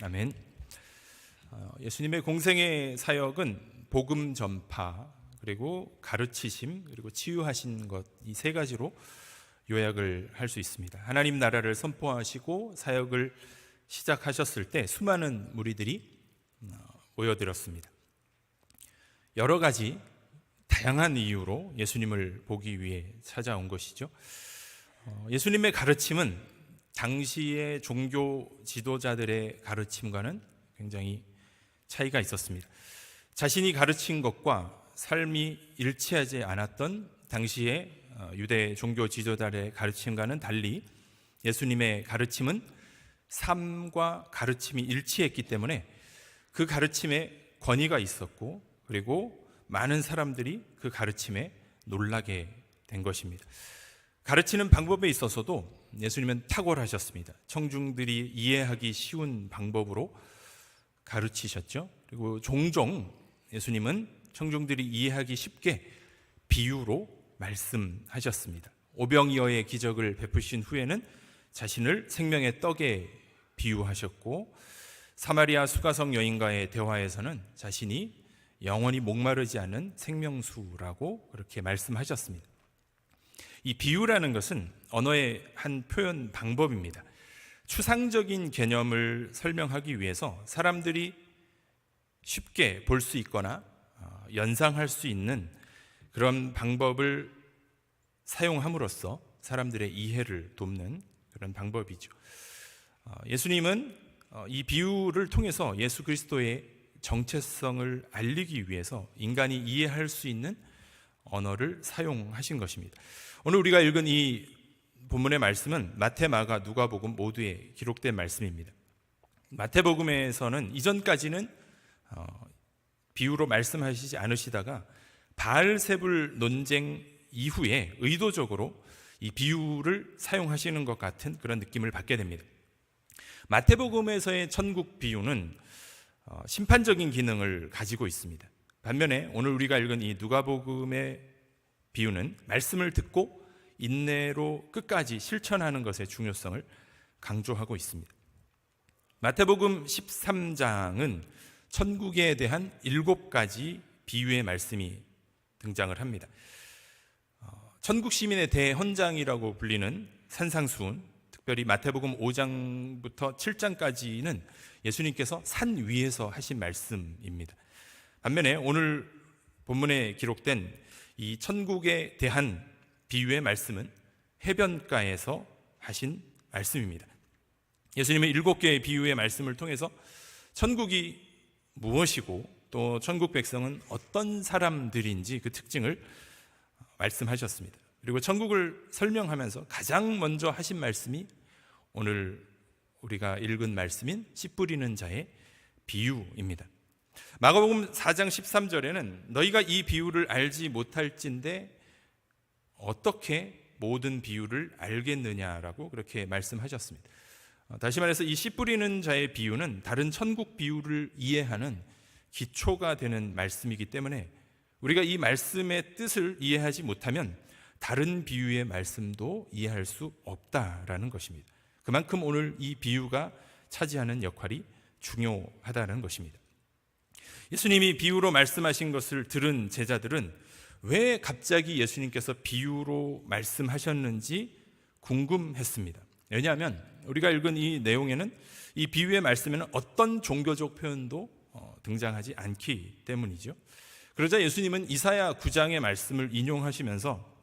아멘. 예수님의 공생의 사역은 복음 전파, 그리고 가르치심, 그리고 치유하신 것, 이 세 가지로 요약을 할 수 있습니다. 하나님 나라를 선포하시고 사역을 시작하셨을 때 수많은 무리들이 모여들었습니다. 여러 가지 다양한 이유로 예수님을 보기 위해 찾아온 것이죠. 예수님의 가르침은 당시의 종교 지도자들의 가르침과는 굉장히 차이가 있었습니다. 자신이 가르친 것과 삶이 일치하지 않았던 당시의 유대 종교 지도자들의 가르침과는 달리 예수님의 가르침은 삶과 가르침이 일치했기 때문에 그 가르침에 권위가 있었고, 그리고 많은 사람들이 그 가르침에 놀라게 된 것입니다. 가르치는 방법에 있어서도 예수님은 탁월하셨습니다. 청중들이 이해하기 쉬운 방법으로 가르치셨죠. 그리고 종종 예수님은 청중들이 이해하기 쉽게 비유로 말씀하셨습니다. 오병이어의 기적을 베푸신 후에는 자신을 생명의 떡에 비유하셨고, 사마리아 수가성 여인과의 대화에서는 자신이 영원히 목마르지 않은 생명수라고 그렇게 말씀하셨습니다. 이 비유라는 것은 언어의 한 표현 방법입니다. 추상적인 개념을 설명하기 위해서 사람들이 쉽게 볼 수 있거나 연상할 수 있는 그런 방법을 사용함으로써 사람들의 이해를 돕는 그런 방법이죠. 예수님은 이 비유를 통해서 예수 그리스도의 정체성을 알리기 위해서 인간이 이해할 수 있는 언어를 사용하신 것입니다. 오늘 우리가 읽은 이 본문의 말씀은 마태, 마가, 누가복음 모두에 기록된 말씀입니다. 마태복음에서는 이전까지는 비유로 말씀하시지 않으시다가 바알세불 논쟁 이후에 의도적으로 이 비유를 사용하시는 것 같은 그런 느낌을 받게 됩니다. 마태복음에서의 천국 비유는 심판적인 기능을 가지고 있습니다. 반면에 오늘 우리가 읽은 이 누가복음의 비유는 말씀을 듣고 인내로 끝까지 실천하는 것의 중요성을 강조하고 있습니다. 마태복음 13장은 천국에 대한 7가지 비유의 말씀이 등장을 합니다. 천국 시민의 대헌장이라고 불리는 산상수훈, 특별히 마태복음 5장부터 7장까지는 예수님께서 산 위에서 하신 말씀입니다. 반면에 오늘 본문에 기록된 이 천국에 대한 비유의 말씀은 해변가에서 하신 말씀입니다. 예수님의 7개의 비유의 말씀을 통해서 천국이 무엇이고 또 천국 백성은 어떤 사람들인지 그 특징을 말씀하셨습니다. 그리고 천국을 설명하면서 가장 먼저 하신 말씀이 오늘 우리가 읽은 말씀인 씨 뿌리는 자의 비유입니다. 마가복음 4장 13절에는 너희가 이 비유를 알지 못할진대 어떻게 모든 비유를 알겠느냐라고 그렇게 말씀하셨습니다. 다시 말해서 이 씨 뿌리는 자의 비유는 다른 천국 비유를 이해하는 기초가 되는 말씀이기 때문에 우리가 이 말씀의 뜻을 이해하지 못하면 다른 비유의 말씀도 이해할 수 없다라는 것입니다. 그만큼 오늘 이 비유가 차지하는 역할이 중요하다는 것입니다. 예수님이 비유로 말씀하신 것을 들은 제자들은 왜 갑자기 예수님께서 비유로 말씀하셨는지 궁금했습니다. 왜냐하면 우리가 읽은 이 내용에는 이 비유의 말씀에는 어떤 종교적 표현도 등장하지 않기 때문이죠. 그러자 예수님은 이사야 9장의 말씀을 인용하시면서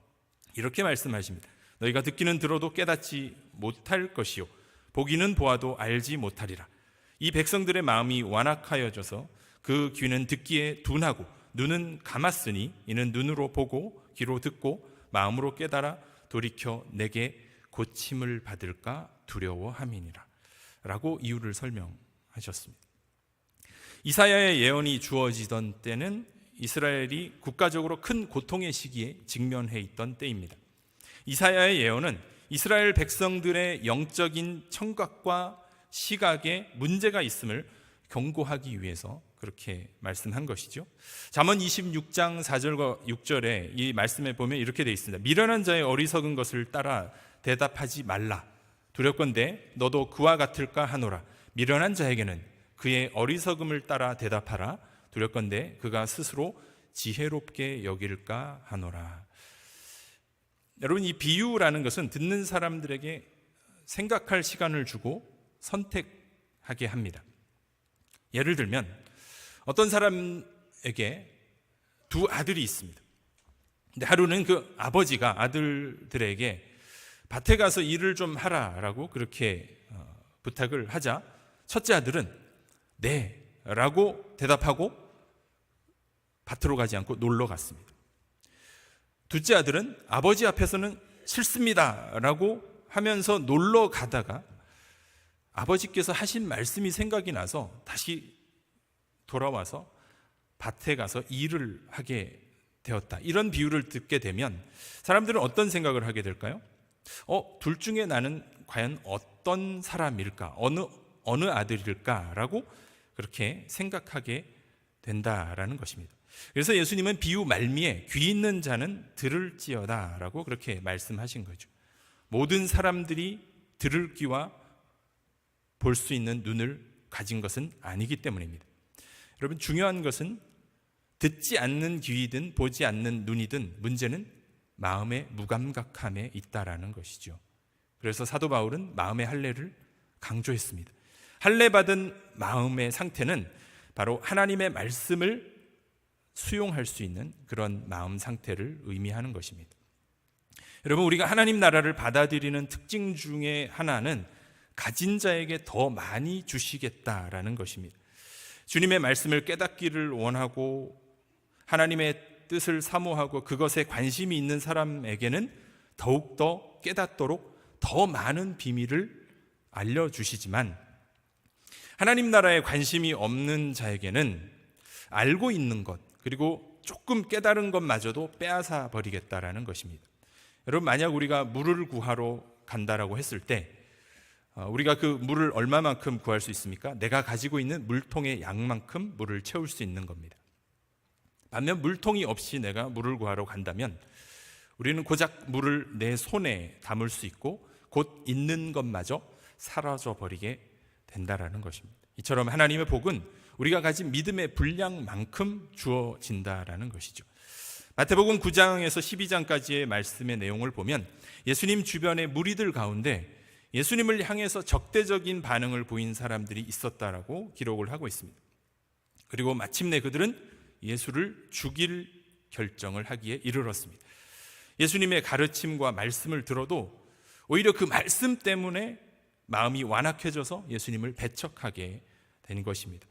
이렇게 말씀하십니다. 너희가 듣기는 들어도 깨닫지 못할 것이요 보기는 보아도 알지 못하리라. 이 백성들의 마음이 완악하여져서 그 귀는 듣기에 둔하고 눈은 감았으니 이는 눈으로 보고 귀로 듣고 마음으로 깨달아 돌이켜 내게 고침을 받을까 두려워함이니라 라고 이유를 설명하셨습니다. 이사야의 예언이 주어지던 때는 이스라엘이 국가적으로 큰 고통의 시기에 직면해 있던 때입니다. 이사야의 예언은 이스라엘 백성들의 영적인 청각과 시각에 문제가 있음을 경고하기 위해서 그렇게 말씀한 것이죠. 잠언 26장 4절과 6절에 이 말씀에 보면 이렇게 되어 있습니다. 미련한 자의 어리석은 것을 따라 대답하지 말라. 두렵건대 너도 그와 같을까 하노라. 미련한 자에게는 그의 어리석음을 따라 대답하라. 두렵건대 그가 스스로 지혜롭게 여길까 하노라. 여러분, 이 비유라는 것은 듣는 사람들에게 생각할 시간을 주고 선택하게 합니다. 예를 들면 어떤 사람에게 두 아들이 있습니다. 근데 하루는 그 아버지가 아들들에게 밭에 가서 일을 좀 하라라고 그렇게 부탁을 하자 첫째 아들은 네 라고 대답하고 밭으로 가지 않고 놀러 갔습니다. 둘째 아들은 아버지 앞에서는 싫습니다 라고 하면서 놀러 가다가 아버지께서 하신 말씀이 생각이 나서 다시 돌아와서 밭에 가서 일을 하게 되었다. 이런 비유를 듣게 되면 사람들은 어떤 생각을 하게 될까요? 둘 중에 나는 과연 어떤 사람일까? 어느 아들일까라고 그렇게 생각하게 된다라는 것입니다. 그래서 예수님은 비유 말미에 귀 있는 자는 들을지어다라고 그렇게 말씀하신 거죠. 모든 사람들이 들을 귀와 볼 수 있는 눈을 가진 것은 아니기 때문입니다. 여러분, 중요한 것은 듣지 않는 귀이든 보지 않는 눈이든 문제는 마음의 무감각함에 있다라는 것이죠. 그래서 사도 바울은 마음의 할례를 강조했습니다. 할례 받은 마음의 상태는 바로 하나님의 말씀을 수용할 수 있는 그런 마음 상태를 의미하는 것입니다. 여러분, 우리가 하나님 나라를 받아들이는 특징 중에 하나는 가진 자에게 더 많이 주시겠다라는 것입니다. 주님의 말씀을 깨닫기를 원하고 하나님의 뜻을 사모하고 그것에 관심이 있는 사람에게는 더욱더 깨닫도록 더 많은 비밀을 알려주시지만 하나님 나라에 관심이 없는 자에게는 알고 있는 것 그리고 조금 깨달은 것마저도 빼앗아 버리겠다라는 것입니다. 여러분, 만약 우리가 물을 구하러 간다라고 했을 때 우리가 그 물을 얼마만큼 구할 수 있습니까? 내가 가지고 있는 물통의 양만큼 물을 채울 수 있는 겁니다. 반면 물통이 없이 내가 물을 구하러 간다면 우리는 고작 물을 내 손에 담을 수 있고 곧 있는 것마저 사라져 버리게 된다라는 것입니다. 이처럼 하나님의 복은 우리가 가진 믿음의 분량만큼 주어진다라는 것이죠. 마태복음 9장에서 12장까지의 말씀의 내용을 보면 예수님 주변의 무리들 가운데 예수님을 향해서 적대적인 반응을 보인 사람들이 있었다라고 기록을 하고 있습니다. 그리고 마침내 그들은 예수를 죽일 결정을 하기에 이르렀습니다. 예수님의 가르침과 말씀을 들어도 오히려 그 말씀 때문에 마음이 완악해져서 예수님을 배척하게 된 것입니다.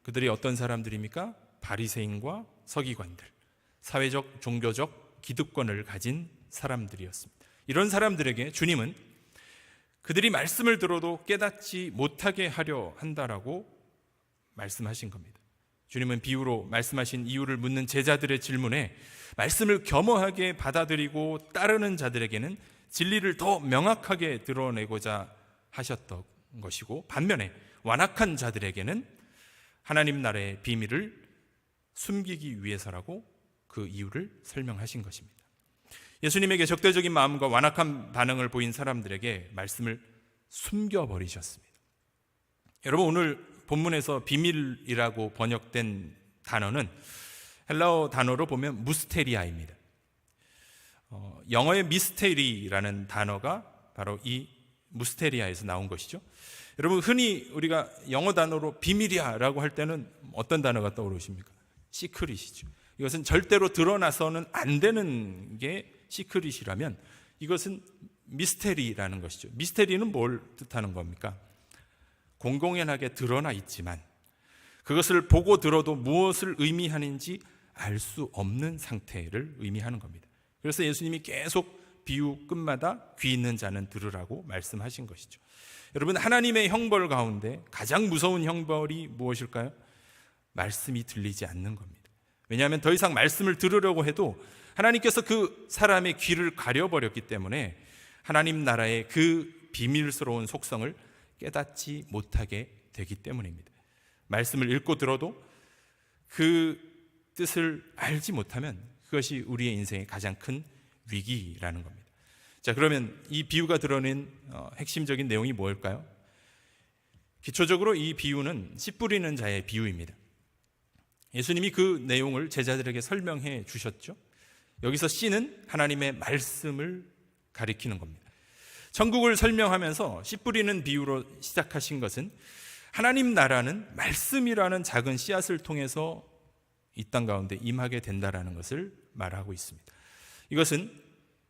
그들이 어떤 사람들입니까? 바리새인과 서기관들, 사회적, 종교적 기득권을 가진 사람들이었습니다. 이런 사람들에게 주님은 그들이 말씀을 들어도 깨닫지 못하게 하려 한다라고 말씀하신 겁니다. 주님은 비유로 말씀하신 이유를 묻는 제자들의 질문에 말씀을 겸허하게 받아들이고 따르는 자들에게는 진리를 더 명확하게 드러내고자 하셨던 것이고, 반면에 완악한 자들에게는 하나님 나라의 비밀을 숨기기 위해서라고 그 이유를 설명하신 것입니다. 예수님에게 적대적인 마음과 완악한 반응을 보인 사람들에게 말씀을 숨겨버리셨습니다. 여러분, 오늘 본문에서 비밀이라고 번역된 단어는 헬라어 단어로 보면 무스테리아입니다. 영어의 미스테리라는 단어가 바로 이 무스테리아에서 나온 것이죠. 여러분, 흔히 우리가 영어 단어로 비밀이야 라고 할 때는 어떤 단어가 떠오르십니까? 시크릿이죠. 이것은 절대로 드러나서는 안 되는 게 시크릿이라면 이것은 미스테리라는 것이죠. 미스테리는 뭘 뜻하는 겁니까? 공공연하게 드러나 있지만 그것을 보고 들어도 무엇을 의미하는지 알 수 없는 상태를 의미하는 겁니다. 그래서 예수님이 계속 비유 끝마다 귀 있는 자는 들으라고 말씀하신 것이죠. 여러분, 하나님의 형벌 가운데 가장 무서운 형벌이 무엇일까요? 말씀이 들리지 않는 겁니다. 왜냐하면 더 이상 말씀을 들으려고 해도 하나님께서 그 사람의 귀를 가려버렸기 때문에 하나님 나라의 그 비밀스러운 속성을 깨닫지 못하게 되기 때문입니다. 말씀을 읽고 들어도 그 뜻을 알지 못하면 그것이 우리의 인생의 가장 큰 위기라는 겁니다. 자, 그러면 이 비유가 드러낸 핵심적인 내용이 뭘까요? 기초적으로 이 비유는 씨 뿌리는 자의 비유입니다. 예수님이 그 내용을 제자들에게 설명해 주셨죠. 여기서 씨는 하나님의 말씀을 가리키는 겁니다. 천국을 설명하면서 씨 뿌리는 비유로 시작하신 것은 하나님 나라는 말씀이라는 작은 씨앗을 통해서 이 땅 가운데 임하게 된다라는 것을 말하고 있습니다. 이것은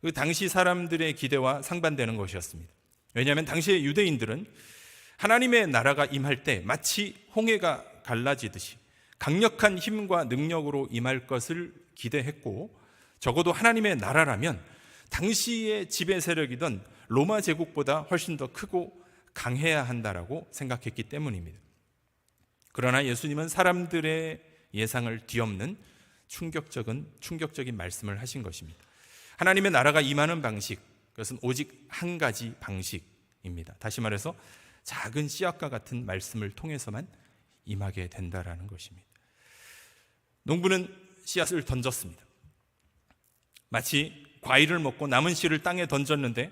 그 당시 사람들의 기대와 상반되는 것이었습니다. 왜냐하면 당시의 유대인들은 하나님의 나라가 임할 때 마치 홍해가 갈라지듯이 강력한 힘과 능력으로 임할 것을 기대했고, 적어도 하나님의 나라라면 당시의 지배 세력이던 로마 제국보다 훨씬 더 크고 강해야 한다라고 생각했기 때문입니다. 그러나 예수님은 사람들의 예상을 뒤엎는 충격적인 말씀을 하신 것입니다. 하나님의 나라가 임하는 방식, 그것은 오직 한 가지 방식입니다. 다시 말해서 작은 씨앗과 같은 말씀을 통해서만 임하게 된다라는 것입니다. 농부는 씨앗을 던졌습니다. 마치 과일을 먹고 남은 씨를 땅에 던졌는데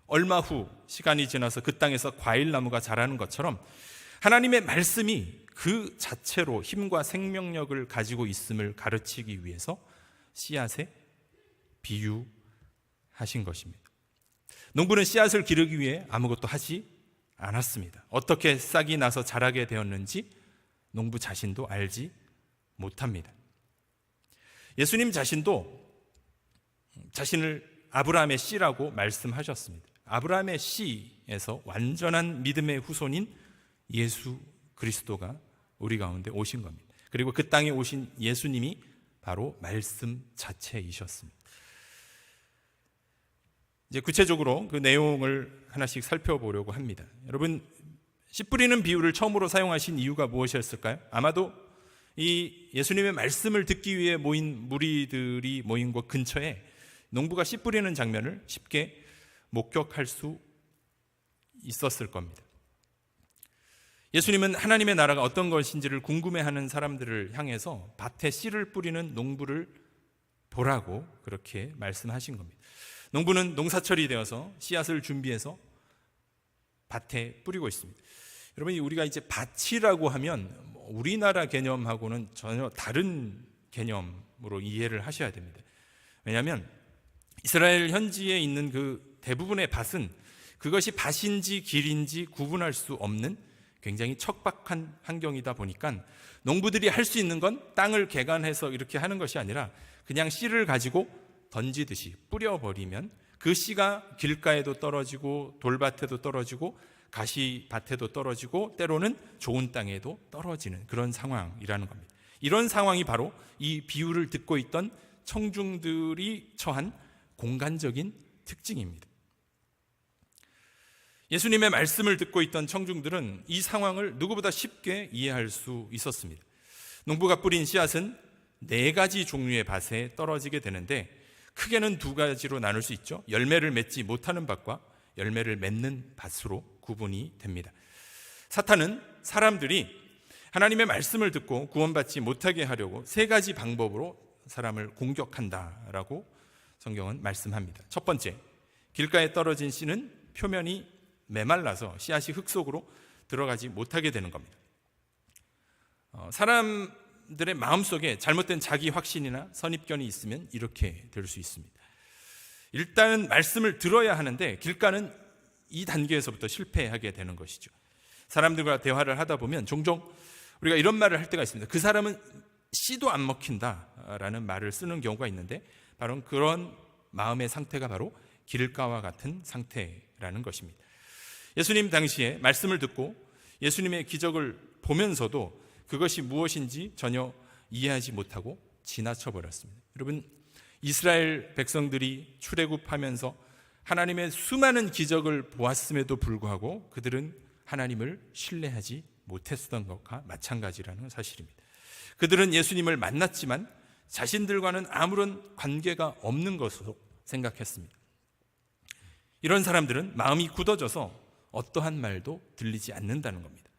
얼마 후 시간이 지나서 그 땅에서 과일나무가 자라는 것처럼 하나님의 말씀이 그 자체로 힘과 생명력을 가지고 있음을 가르치기 위해서 씨앗에 비유하신 것입니다. 농부는 씨앗을 기르기 위해 아무것도 하지 않았습니다. 어떻게 싹이 나서 자라게 되었는지 농부 자신도 알지 못합니다. 예수님 자신도 자신을 아브라함의 씨라고 말씀하셨습니다. 아브라함의 씨에서 완전한 믿음의 후손인 예수 그리스도가 우리 가운데 오신 겁니다. 그리고 그 땅에 오신 예수님이 바로 말씀 자체이셨습니다. 이제 구체적으로 그 내용을 하나씩 살펴보려고 합니다. 여러분, 씨 뿌리는 비유를 처음으로 사용하신 이유가 무엇이었을까요? 아마도 이 예수님의 말씀을 듣기 위해 모인 무리들이 모인 곳 근처에 농부가 씨 뿌리는 장면을 쉽게 목격할 수 있었을 겁니다. 예수님은 하나님의 나라가 어떤 것인지를 궁금해하는 사람들을 향해서 밭에 씨를 뿌리는 농부를 보라고 그렇게 말씀하신 겁니다. 농부는 농사철이 되어서 씨앗을 준비해서 밭에 뿌리고 있습니다. 여러분, 우리가 이제 밭이라고 하면 우리나라 개념하고는 전혀 다른 개념으로 이해를 하셔야 됩니다. 왜냐하면 이스라엘 현지에 있는 그 대부분의 밭은 그것이 밭인지 길인지 구분할 수 없는 굉장히 척박한 환경이다 보니까 농부들이 할 수 있는 건 땅을 개간해서 이렇게 하는 것이 아니라 그냥 씨를 가지고 던지듯이 뿌려버리면 그 씨가 길가에도 떨어지고 돌밭에도 떨어지고 가시밭에도 떨어지고 때로는 좋은 땅에도 떨어지는 그런 상황이라는 겁니다. 이런 상황이 바로 이 비유를 듣고 있던 청중들이 처한 공간적인 특징입니다. 예수님의 말씀을 듣고 있던 청중들은 이 상황을 누구보다 쉽게 이해할 수 있었습니다. 농부가 뿌린 씨앗은 4가지 종류의 밭에 떨어지게 되는데 크게는 2가지로 나눌 수 있죠. 열매를 맺지 못하는 밭과 열매를 맺는 밭으로 구분이 됩니다. 사탄은 사람들이 하나님의 말씀을 듣고 구원받지 못하게 하려고 3가지 방법으로 사람을 공격한다라고 성경은 말씀합니다. 첫 번째, 길가에 떨어진 씨는 표면이 메말라서 씨앗이 흙 속으로 들어가지 못하게 되는 겁니다. 사람들의 마음속에 잘못된 자기 확신이나 선입견이 있으면 이렇게 될 수 있습니다. 일단은 말씀을 들어야 하는데 길가는 이 단계에서부터 실패하게 되는 것이죠. 사람들과 대화를 하다 보면 종종 우리가 이런 말을 할 때가 있습니다. 그 사람은 씨도 안 먹힌다라는 말을 쓰는 경우가 있는데 바로 그런 마음의 상태가 바로 길가와 같은 상태라는 것입니다. 예수님 당시에 말씀을 듣고 예수님의 기적을 보면서도 그것이 무엇인지 전혀 이해하지 못하고 지나쳐 버렸습니다. 여러분, 이스라엘 백성들이 출애굽하면서 하나님의 수많은 기적을 보았음에도 불구하고 그들은 하나님을 신뢰하지 못했던 것과 마찬가지라는 사실입니다. 그들은 예수님을 만났지만 자신들과는 아무런 관계가 없는 것으로 생각했습니다. 이런 사람들은 마음이 굳어져서 어떠한 말도 들리지 않는다는 겁니다.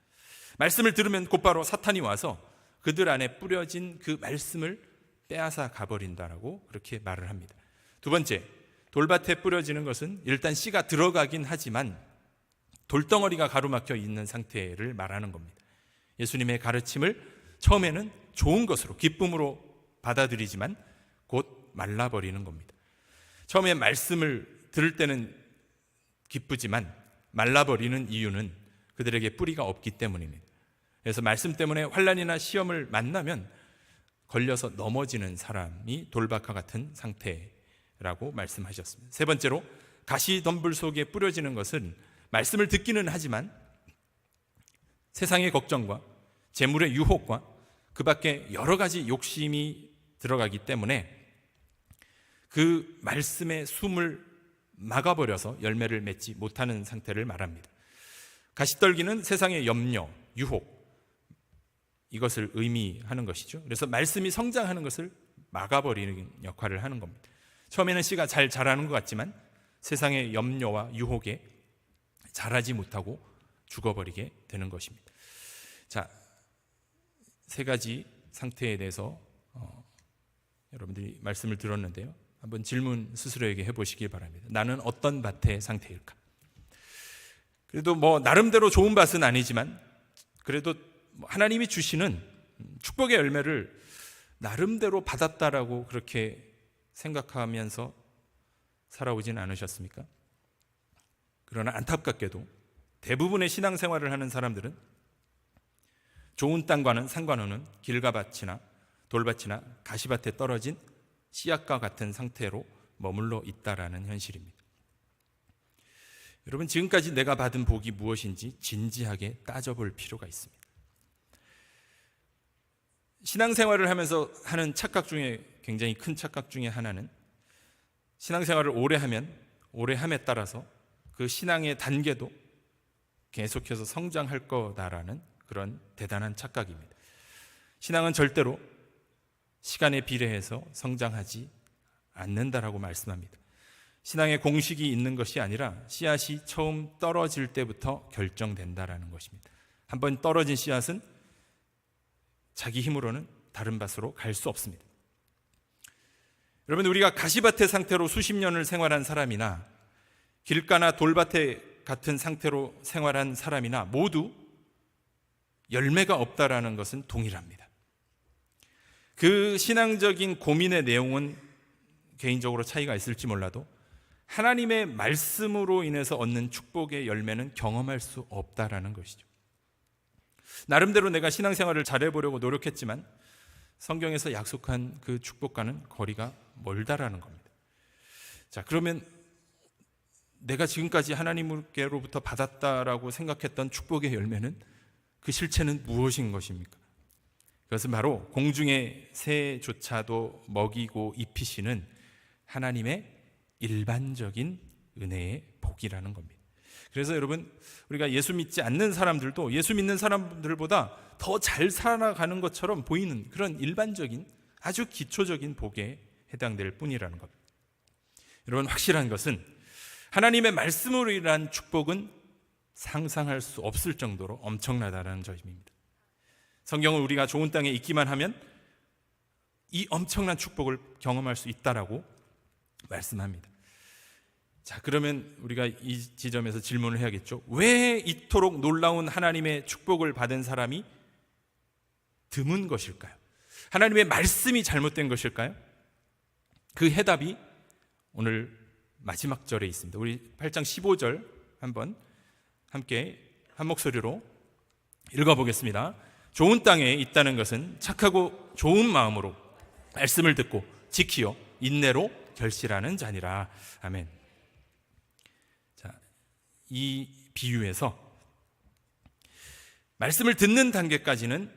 말씀을 들으면 곧바로 사탄이 와서 그들 안에 뿌려진 그 말씀을 빼앗아 가버린다라고 그렇게 말을 합니다. 2번째, 돌밭에 뿌려지는 것은 일단 씨가 들어가긴 하지만 돌덩어리가 가로막혀 있는 상태를 말하는 겁니다. 예수님의 가르침을 처음에는 좋은 것으로, 기쁨으로 받아들이지만 곧 말라버리는 겁니다. 처음에 말씀을 들을 때는 기쁘지만 말라버리는 이유는 그들에게 뿌리가 없기 때문입니다. 그래서 말씀 때문에 환난이나 시험을 만나면 걸려서 넘어지는 사람이 돌박과 같은 상태라고 말씀하셨습니다. 세 번째로, 가시덤불 속에 뿌려지는 것은 말씀을 듣기는 하지만 세상의 걱정과 재물의 유혹과 그 밖에 여러 가지 욕심이 들어가기 때문에 그 말씀의 숨을 막아버려서 열매를 맺지 못하는 상태를 말합니다. 가시떨기는 세상의 염려, 유혹, 이것을 의미하는 것이죠. 그래서 말씀이 성장하는 것을 막아버리는 역할을 하는 겁니다. 처음에는 씨가 잘 자라는 것 같지만 세상의 염려와 유혹에 자라지 못하고 죽어버리게 되는 것입니다. 자, 세 가지 상태에 대해서 여러분들이 말씀을 들었는데요. 한번 질문 스스로에게 해보시기 바랍니다. 나는 어떤 밭의 상태일까? 그래도 나름대로 좋은 밭은 아니지만 그래도 하나님이 주시는 축복의 열매를 나름대로 받았다라고 그렇게 생각하면서 살아오진 않으셨습니까? 그러나 안타깝게도 대부분의 신앙생활을 하는 사람들은 좋은 땅과는 상관없는 길가밭이나 돌밭이나 가시밭에 떨어진 씨앗과 같은 상태로 머물러 있다라는 현실입니다. 여러분, 지금까지 내가 받은 복이 무엇인지 진지하게 따져볼 필요가 있습니다. 신앙생활을 하면서 하는 착각 중에 굉장히 큰 착각 중에 하나는 신앙생활을 오래 하면 오래함에 따라서 그 신앙의 단계도 계속해서 성장할 거다라는 그런 대단한 착각입니다. 신앙은 절대로 시간에 비례해서 성장하지 않는다라고 말씀합니다. 신앙의 공식이 있는 것이 아니라 씨앗이 처음 떨어질 때부터 결정된다라는 것입니다. 한번 떨어진 씨앗은 자기 힘으로는 다른 밭으로 갈 수 없습니다. 여러분, 우리가 가시밭의 상태로 수십 년을 생활한 사람이나 길가나 돌밭에 같은 상태로 생활한 사람이나 모두 열매가 없다라는 것은 동일합니다. 그 신앙적인 고민의 내용은 개인적으로 차이가 있을지 몰라도 하나님의 말씀으로 인해서 얻는 축복의 열매는 경험할 수 없다라는 것이죠. 나름대로 내가 신앙생활을 잘해보려고 노력했지만 성경에서 약속한 그 축복과는 거리가 멀다라는 겁니다. 자, 그러면 내가 지금까지 하나님께로부터 받았다라고 생각했던 축복의 열매는, 그 실체는 무엇인 것입니까? 그것은 바로 공중의 새조차도 먹이고 입히시는 하나님의 일반적인 은혜의 복이라는 겁니다. 그래서 여러분, 우리가 예수 믿지 않는 사람들도 예수 믿는 사람들보다 더 잘 살아가는 것처럼 보이는 그런 일반적인 아주 기초적인 복에 해당될 뿐이라는 겁니다. 여러분, 확실한 것은 하나님의 말씀으로 인한 축복은 상상할 수 없을 정도로 엄청나다는 점입니다. 성경은 우리가 좋은 땅에 있기만 하면 이 엄청난 축복을 경험할 수 있다라고 말씀합니다. 자, 그러면 우리가 이 지점에서 질문을 해야겠죠. 왜 이토록 놀라운 하나님의 축복을 받은 사람이 드문 것일까요? 하나님의 말씀이 잘못된 것일까요? 그 해답이 오늘 마지막 절에 있습니다. 우리 8장 15절 한번 함께 한 목소리로 읽어보겠습니다. 좋은 땅에 있다는 것은 착하고 좋은 마음으로 말씀을 듣고 지키어 인내로 결실하는 자니라. 아멘. 자, 이 비유에서 말씀을 듣는 단계까지는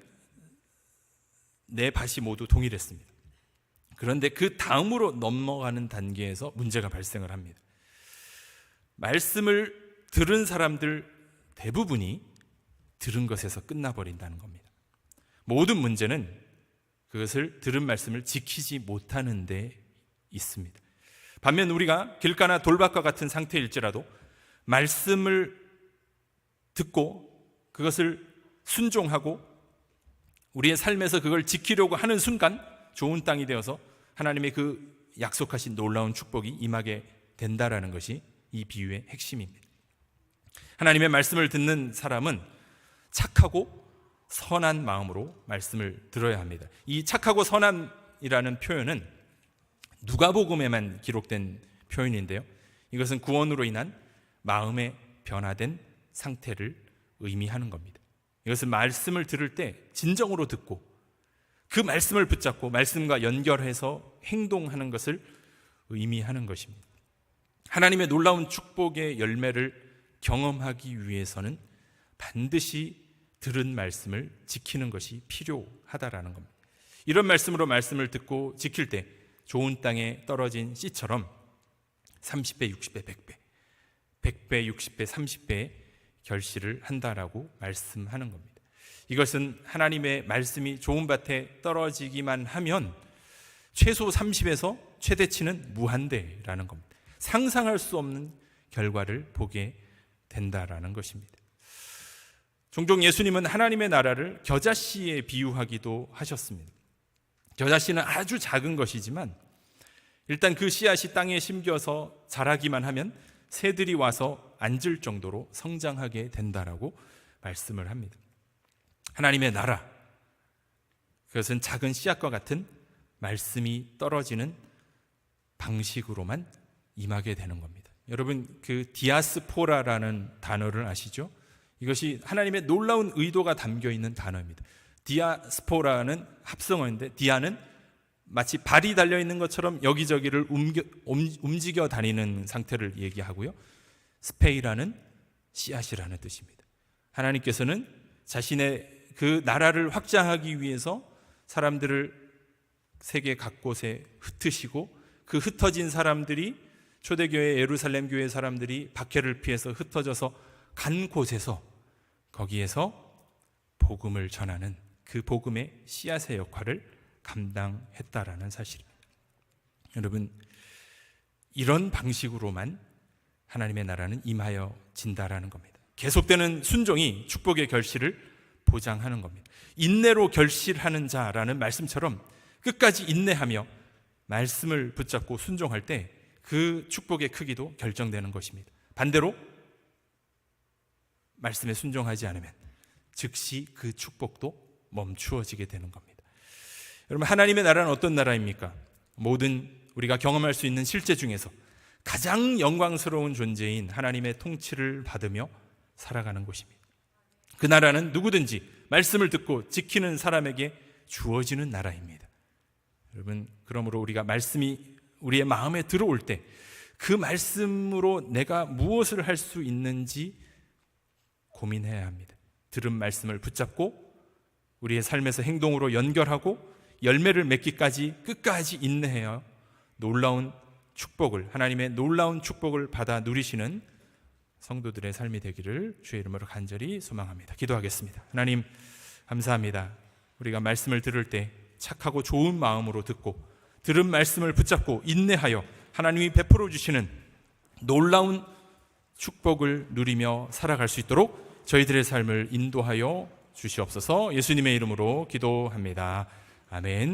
네 밭이 모두 동일했습니다. 그런데 그 다음으로 넘어가는 단계에서 문제가 발생을 합니다. 말씀을 들은 사람들 대부분이 들은 것에서 끝나버린다는 겁니다. 모든 문제는 그것을 들은 말씀을 지키지 못하는 데 있습니다. 반면 우리가 길가나 돌밭과 같은 상태일지라도 말씀을 듣고 그것을 순종하고 우리의 삶에서 그걸 지키려고 하는 순간 좋은 땅이 되어서 하나님의 그 약속하신 놀라운 축복이 임하게 된다라는 것이 이 비유의 핵심입니다. 하나님의 말씀을 듣는 사람은 착하고 선한 마음으로 말씀을 들어야 합니다. 이 착하고 선한이라는 표현은 누가복음에만 기록된 표현인데요, 이것은 구원으로 인한 마음의 변화된 상태를 의미하는 겁니다. 이것은 말씀을 들을 때 진정으로 듣고 그 말씀을 붙잡고 말씀과 연결해서 행동하는 것을 의미하는 것입니다. 하나님의 놀라운 축복의 열매를 경험하기 위해서는 반드시 들은 말씀을 지키는 것이 필요하다라는 겁니다. 이런 말씀으로 말씀을 듣고 지킬 때 좋은 땅에 떨어진 씨처럼 30배, 60배, 100배, 100배, 60배, 30배의 결실을 한다라고 말씀하는 겁니다. 이것은 하나님의 말씀이 좋은 밭에 떨어지기만 하면 최소 30에서 최대치는 무한대라는 겁니다. 상상할 수 없는 결과를 보게 된다라는 것입니다. 종종 예수님은 하나님의 나라를 겨자씨에 비유하기도 하셨습니다. 겨자씨는 아주 작은 것이지만 일단 그 씨앗이 땅에 심겨서 자라기만 하면 새들이 와서 앉을 정도로 성장하게 된다라고 말씀을 합니다. 하나님의 나라, 그것은 작은 씨앗과 같은 말씀이 떨어지는 방식으로만 임하게 되는 겁니다. 여러분, 그 디아스포라라는 단어를 아시죠? 이것이 하나님의 놀라운 의도가 담겨 있는 단어입니다. 디아스포라는 합성어인데, 디아는 마치 발이 달려있는 것처럼 여기저기를 움직여 다니는 상태를 얘기하고요, 스페이라는 씨앗이라는 뜻입니다. 하나님께서는 자신의 그 나라를 확장하기 위해서 사람들을 세계 각곳에 흩으시고, 그 흩어진 사람들이, 초대교회 예루살렘 교회 사람들이 박해를 피해서 흩어져서 간 곳에서 거기에서 복음을 전하는 그 복음의 씨앗의 역할을 감당했다라는 사실입니다. 여러분, 이런 방식으로만 하나님의 나라는 임하여진다라는 겁니다. 계속되는 순종이 축복의 결실을 보장하는 겁니다. 인내로 결실하는 자라는 말씀처럼 끝까지 인내하며 말씀을 붙잡고 순종할 때 그 축복의 크기도 결정되는 것입니다. 반대로 말씀에 순종하지 않으면 즉시 그 축복도 멈추어지게 되는 겁니다. 여러분, 하나님의 나라는 어떤 나라입니까? 모든 우리가 경험할 수 있는 실제 중에서 가장 영광스러운 존재인 하나님의 통치를 받으며 살아가는 곳입니다. 그 나라는 누구든지 말씀을 듣고 지키는 사람에게 주어지는 나라입니다. 여러분, 그러므로 우리가 말씀이 우리의 마음에 들어올 때 그 말씀으로 내가 무엇을 할 수 있는지 고민해야 합니다. 들은 말씀을 붙잡고 우리의 삶에서 행동으로 연결하고 열매를 맺기까지 끝까지 인내하여 놀라운 축복을, 하나님의 놀라운 축복을 받아 누리시는 성도들의 삶이 되기를 주의 이름으로 간절히 소망합니다. 기도하겠습니다. 하나님, 감사합니다. 우리가 말씀을 들을 때 착하고 좋은 마음으로 듣고 들은 말씀을 붙잡고 인내하여 하나님이 베풀어 주시는 놀라운 축복을 누리며 살아갈 수 있도록 저희들의 삶을 인도하여 주시옵소서. 예수님의 이름으로 기도합니다. 아멘.